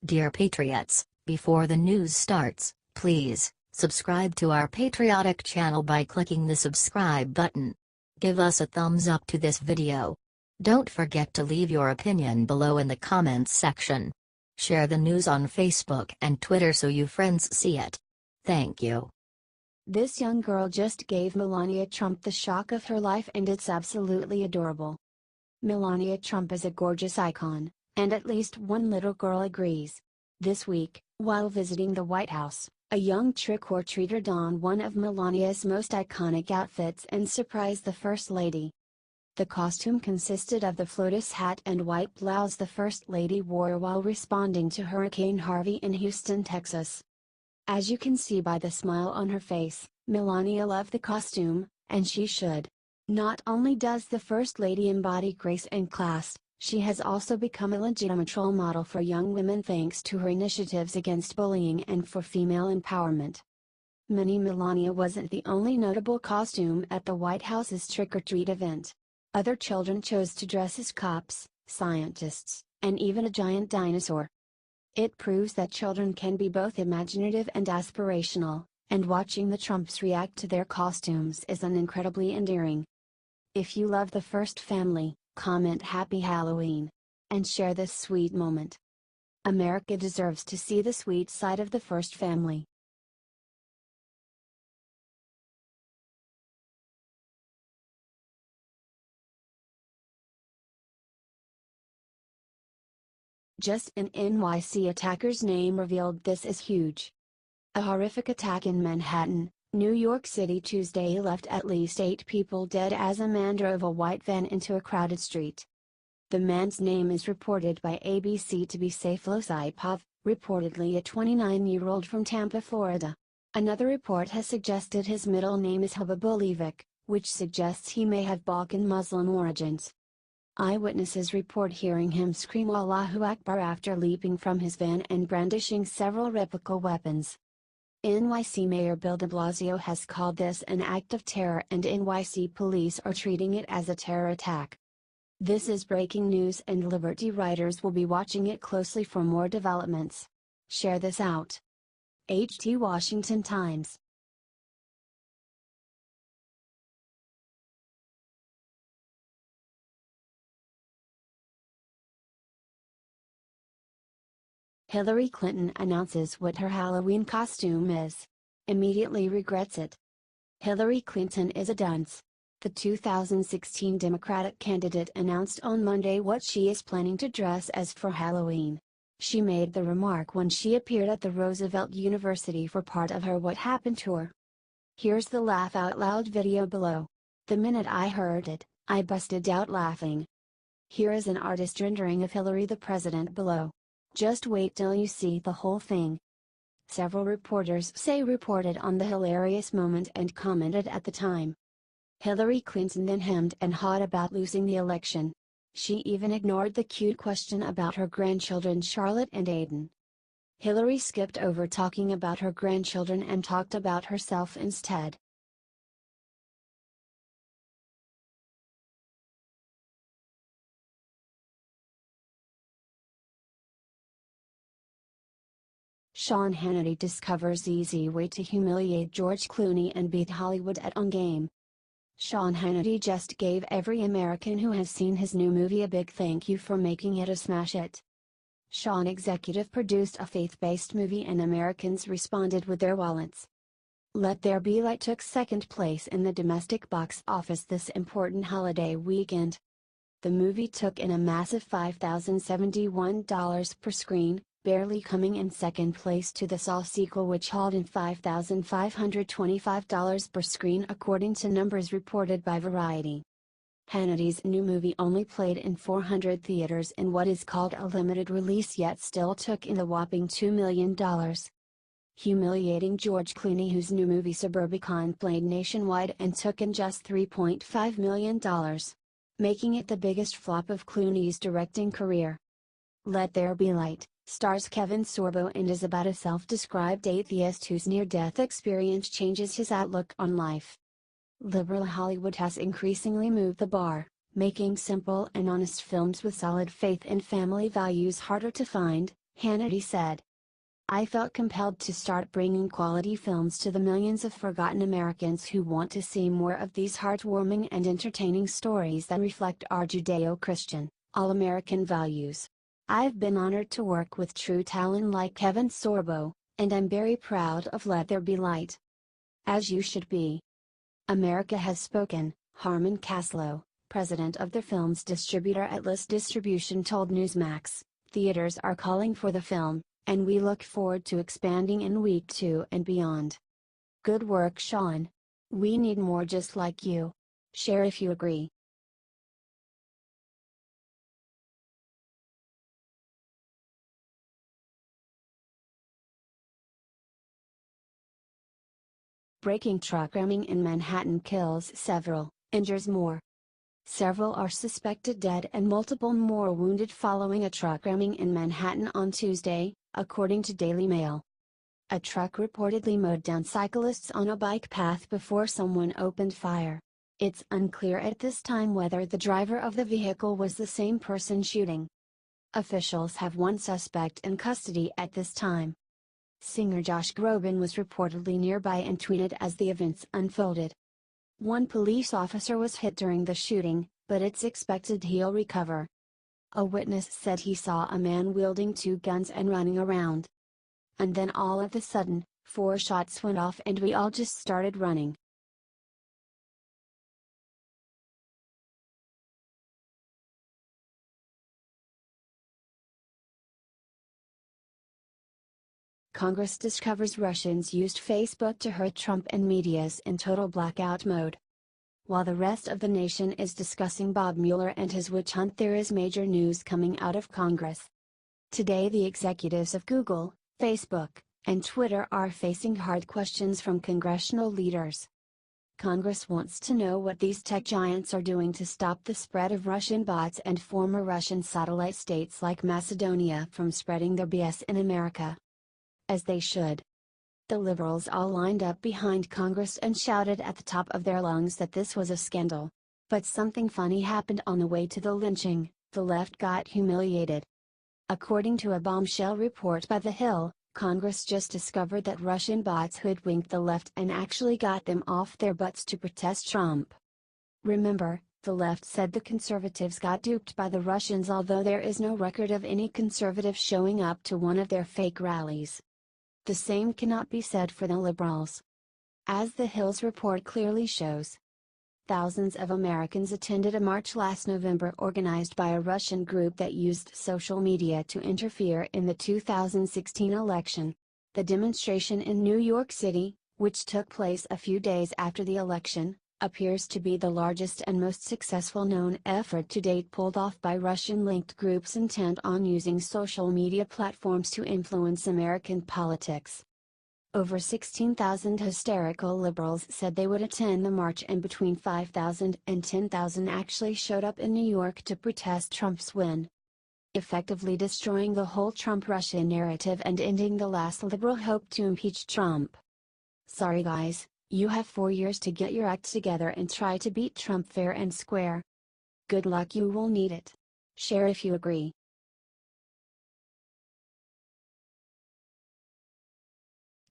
Dear Patriots, before the news starts, please subscribe to our patriotic channel by clicking the subscribe button. Give us a thumbs up to this video. Don't forget to leave your opinion below in the comments section. Share the news on Facebook and Twitter so your friends see it. Thank you. This young girl just gave Melania Trump the shock of her life, and it's absolutely adorable. Melania Trump is a gorgeous icon, and at least one little girl agrees. This week, while visiting the White House, a young trick-or-treater donned one of Melania's most iconic outfits and surprised the First Lady. The costume consisted of the FLOTUS hat and white blouse the First Lady wore while responding to Hurricane Harvey in Houston, Texas. As you can see by the smile on her face, Melania loved the costume, and she should. Not only does the First Lady embody grace and class, she has also become a legitimate role model for young women thanks to her initiatives against bullying and for female empowerment. Mini-Melania wasn't the only notable costume at the White House's trick-or-treat event. Other children chose to dress as cops, scientists, and even a giant dinosaur. It proves that children can be both imaginative and aspirational, and watching the Trumps react to their costumes is incredibly endearing. If you love the First family, comment Happy Halloween. And share this sweet moment. America deserves to see the sweet side of the First family. Just an NYC attacker's name revealed. This is huge. A horrific attack in Manhattan, New York City Tuesday left at least 8 people dead as a man drove a white van into a crowded street. The man's name is reported by ABC to be FLOTUS, reportedly a 29-year-old from Tampa, Florida. Another report has suggested his middle name is Habibulivic, which suggests he may have Balkan Muslim origins. Eyewitnesses report hearing him scream Allahu Akbar after leaping from his van and brandishing several replica weapons. NYC Mayor Bill de Blasio has called this an act of terror, and NYC police are treating it as a terror attack. This is breaking news, and Liberty writers will be watching it closely for more developments. Share this out. HT Washington Times. Hillary Clinton announces what her Halloween costume is. Immediately regrets it. Hillary Clinton is a dunce. The 2016 Democratic candidate announced on Monday what she is planning to dress as for Halloween. She made the remark when she appeared at the Roosevelt University for part of her What Happened tour. Here's the laugh out loud video below. The minute I heard it, I busted out laughing. Here is an artist rendering of Hillary the President below. Just wait till you see the whole thing. Several reporters reported on the hilarious moment and commented at the time. Hillary Clinton then hemmed and hawed about losing the election. She even ignored the cute question about her grandchildren Charlotte and Aiden. Hillary skipped over talking about her grandchildren and talked about herself instead. Sean Hannity discovers easy way to humiliate George Clooney and beat Hollywood at On Game. Sean Hannity just gave every American who has seen his new movie a big thank you for making it a smash hit. Sean executive produced a faith-based movie and Americans responded with their wallets. Let There Be Light took second place in the domestic box office this important holiday weekend. The movie took in a massive $5,071 per screen, barely coming in second place to the Saw sequel, which hauled in $5,525 per screen according to numbers reported by Variety. Hannity's new movie only played in 400 theaters in what is called a limited release, yet still took in the whopping $2 million. Humiliating George Clooney, whose new movie Suburbicon played nationwide and took in just $3.5 million, making it the biggest flop of Clooney's directing career. Let There Be Light stars Kevin Sorbo and is about a self-described atheist whose near-death experience changes his outlook on life. Liberal Hollywood has increasingly moved the bar, making simple and honest films with solid faith and family values harder to find, Hannity said. I felt compelled to start bringing quality films to the millions of forgotten Americans who want to see more of these heartwarming and entertaining stories that reflect our Judeo-Christian, all-American values. I've been honored to work with true talent like Kevin Sorbo, and I'm very proud of Let There Be Light. As you should be. America has spoken, Harmon Kaslow, president of the film's distributor Atlas Distribution told Newsmax. Theaters are calling for the film, and we look forward to expanding in week 2 and beyond. Good work, Sean. We need more just like you. Share if you agree. Breaking truck ramming in Manhattan kills several, injures more. Several are suspected dead and multiple more wounded following a truck ramming in Manhattan on Tuesday, according to Daily Mail. A truck reportedly mowed down cyclists on a bike path before someone opened fire. It's unclear at this time whether the driver of the vehicle was the same person shooting. Officials have one suspect in custody at this time. Singer Josh Groban was reportedly nearby and tweeted as the events unfolded. One police officer was hit during the shooting, but it's expected he'll recover. A witness said he saw a man wielding 2 guns and running around. And then all of a sudden, 4 shots went off and we all just started running. Congress discovers Russians used Facebook to hurt Trump and media's in total blackout mode. While the rest of the nation is discussing Bob Mueller and his witch hunt, there is major news coming out of Congress. Today the executives of Google, Facebook, and Twitter are facing hard questions from congressional leaders. Congress wants to know what these tech giants are doing to stop the spread of Russian bots and former Russian satellite states like Macedonia from spreading their BS in America. As they should. The liberals all lined up behind Congress and shouted at the top of their lungs that this was a scandal. But something funny happened on the way to the lynching. The left got humiliated. According to a bombshell report by The Hill, Congress just discovered that Russian bots hoodwinked the left and actually got them off their butts to protest Trump. Remember, the left said the conservatives got duped by the Russians, although there is no record of any conservative showing up to one of their fake rallies. The same cannot be said for the liberals. As The Hill's report clearly shows, thousands of Americans attended a march last November organized by a Russian group that used social media to interfere in the 2016 election. The demonstration in New York City, which took place a few days after the election, appears to be the largest and most successful known effort to date pulled off by Russian-linked groups intent on using social media platforms to influence American politics. Over 16,000 hysterical liberals said they would attend the march, and between 5,000 and 10,000 actually showed up in New York to protest Trump's win, effectively destroying the whole Trump-Russia narrative and ending the last liberal hope to impeach Trump. Sorry guys, you have 4 years to get your act together and try to beat Trump fair and square. Good luck, you will need it. Share if you agree.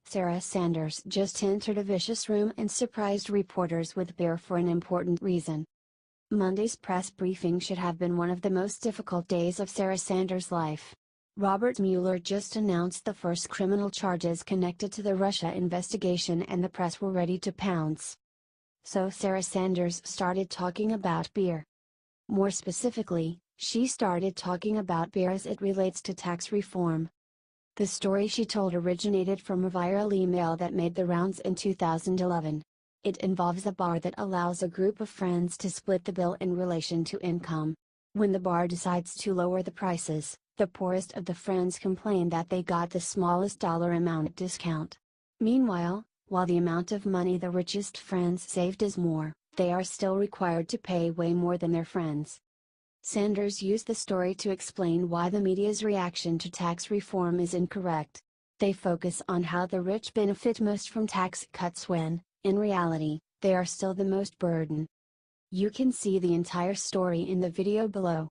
Sarah Sanders just entered a vicious room and surprised reporters with beer for an important reason. Monday's press briefing should have been one of the most difficult days of Sarah Sanders' life. Robert Mueller just announced the first criminal charges connected to the Russia investigation and the press were ready to pounce. So Sarah Sanders started talking about beer. More specifically, she started talking about beer as it relates to tax reform. The story she told originated from a viral email that made the rounds in 2011. It involves a bar that allows a group of friends to split the bill in relation to income. When the bar decides to lower the prices, the poorest of the friends complain that they got the smallest dollar amount discount. Meanwhile, while the amount of money the richest friends saved is more, they are still required to pay way more than their friends. Sanders used the story to explain why the media's reaction to tax reform is incorrect. They focus on how the rich benefit most from tax cuts when, in reality, they are still the most burdened. You can see the entire story in the video below.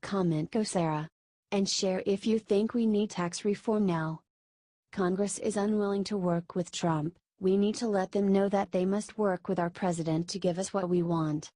Comment Go Sarah. and share if you think we need tax reform now. Congress is unwilling to work with Trump. We need to let them know that they must work with our president to give us what we want.